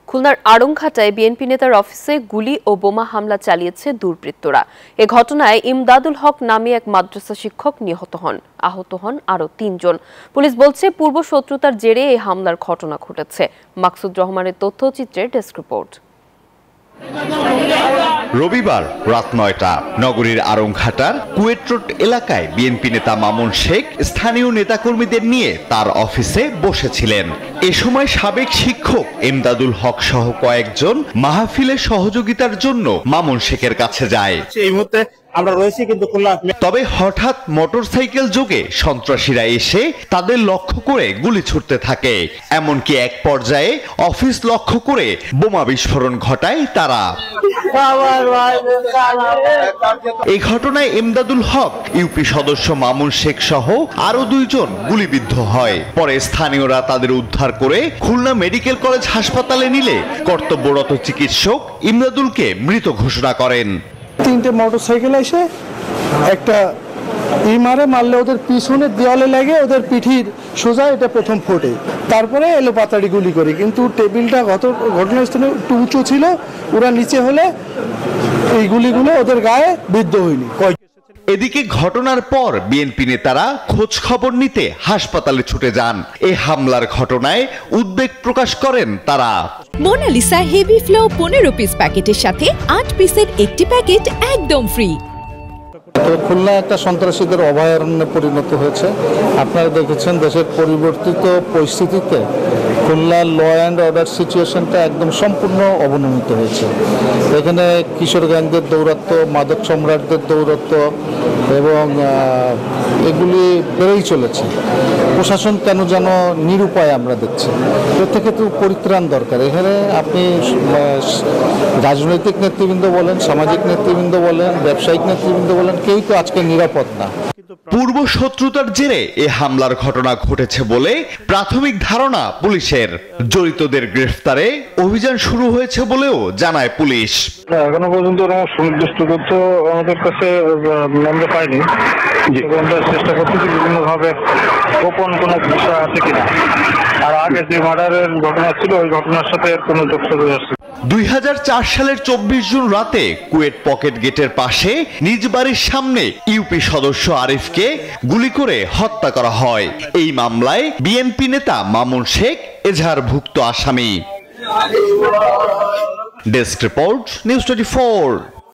খুলনার আড়ংঘাটায় বিএনপি নেতার অফিসে গুলি ও বোমা হামলা চালিয়েছে দুর্বৃত্তরা। এ ঘটনায় ইমদাদুল হক নামে এক মাদ্রাসা শিক্ষক নিহত হন। আহত হন আরও ৩ জন। পুলিশ বলছে পূর্ব শত্রুতার জেরে এই হামলার ঘটনা ঘটেছে। মাকসুদ রহমানের তথ্যচিত্রে ডেস্ক রিপোর্ট। রবিবার রাত ৯টা নগরীর আড়ংঘাটার কুয়েট রোড এলাকায় বিএনপি নেতা মামুন শেখ স্থানীয় নেতাকর্মীদের নিয়ে তার অফিসে বসেছিলেন। এ সময় সাবেক শিক্ষক ইমদাদুল হক সহ কয়েকজন মাহফিলের সহযোগিতার জন্য মামুন শেখের কাছে যায়। এই মুহূর্তে আমরা রয়েছি কিন্তু তবে হঠাৎ মোটরসাইকেল যোগে সন্ত্রাসীরা এসে তাদের লক্ষ্য করে গুলি ছুটতে থাকে। এমনকি এক পর্যায়ে অফিস লক্ষ্য করে বোমা বিস্ফোরণ ঘটায় তারা। এই ঘটনায় ইমদাদুল হক ইউপি সদস্য মামুন শেখ সহ আরো 2 জন গুলিবিদ্ধ হয়। পরে স্থানীয়রা তাদের উদ্ধার করে খুলনা মেডিকেল কলেজ হাসপাতালে নিলে কর্তব্যরত চিকিৎসক ইমদাদুলকে মৃত ঘোষণা করেন। 3টে মোটরসাইকেল এসে একটা মারলে ওদের পিছনের দেওয়ালে লাগে ওদের পিঠির সোজা এটা প্রথম ফোটে, তারপরে এলো পাতাড়ি গুলি করে। কিন্তু টেবিলটা ঘটনাস্থলে একটু উঁচু ছিল, ওরা নিচে হলে এই গুলিগুলো ওদের গায়ে বিদ্ধ হয়নি। এদিকে ঘটনার পর বিএনপি নেতারা খোঁজ খবর নিতে হাসপাতালে ছুটে যান। এই হামলার ঘটনায় উদ্বেগ প্রকাশ করেন তারা। মোনালিসা হেভি ফ্লো 15 পিস প্যাকেটের সাথে 8 পিসের একটি প্যাকেট একদম ফ্রি। খুলনা একটা সন্ত্রাসীদের অভয়ারণ্যে পরিণত হয়েছে। আপনারা দেখেছেন দেশের পরিবর্তিত পরিস্থিতিতে খুলনার ল অ্যান্ড অর্ডার সিচুয়েশনটা একদম সম্পূর্ণ অবনমিত হয়েছে। এখানে কিশোর গ্যাংদের দৌরাত্ম্য, মাদক সম্রাটদের দৌরাত্ম্য এবং এগুলি বেড়েই চলেছে। প্রশাসন কেন যেন নিরুপায় আমরা দেখছি। এর থেকে তো পরিত্রাণ দরকার। এখানে আপনি রাজনৈতিক নেতৃবৃন্দ বলেন, সামাজিক নেতৃবৃন্দ বলেন, ব্যবসায়িক নেতৃবৃন্দ বলেন, কেউই তো আজকে নিরাপদ না। পূর্ব শত্রুতার জেরে এ হামলার ঘটনা ঘটেছে বলে প্রাথমিক ধারণা পুলিশের। জড়িতদের গ্রেফতারে অভিযান শুরু হয়েছে বলেও জানায় পুলিশ। এখনো পর্যন্ত সুনির্দিষ্ট তথ্য আমাদের কাছে আমরা পাইনি। আমরা চেষ্টা করতেছি বিভিন্নভাবে গোপন কোনো বিষয় আছে কিনা, আর আগে যে মার্ডারের ঘটনা ছিল ওই ঘটনার সাথে কোনো যোগসাযোগ আছে। 2004 সালের 24 জুন রাতে কুয়েট পকেট গেটের পাশে নিজ বাড়ির সামনে ইউপি সদস্য আরিফকে গুলি করে হত্যা করা হয়। এই মামলায় বিএনপি নেতা মামুন শেখ এজাহারভুক্ত আসামি। Desk report, news 24।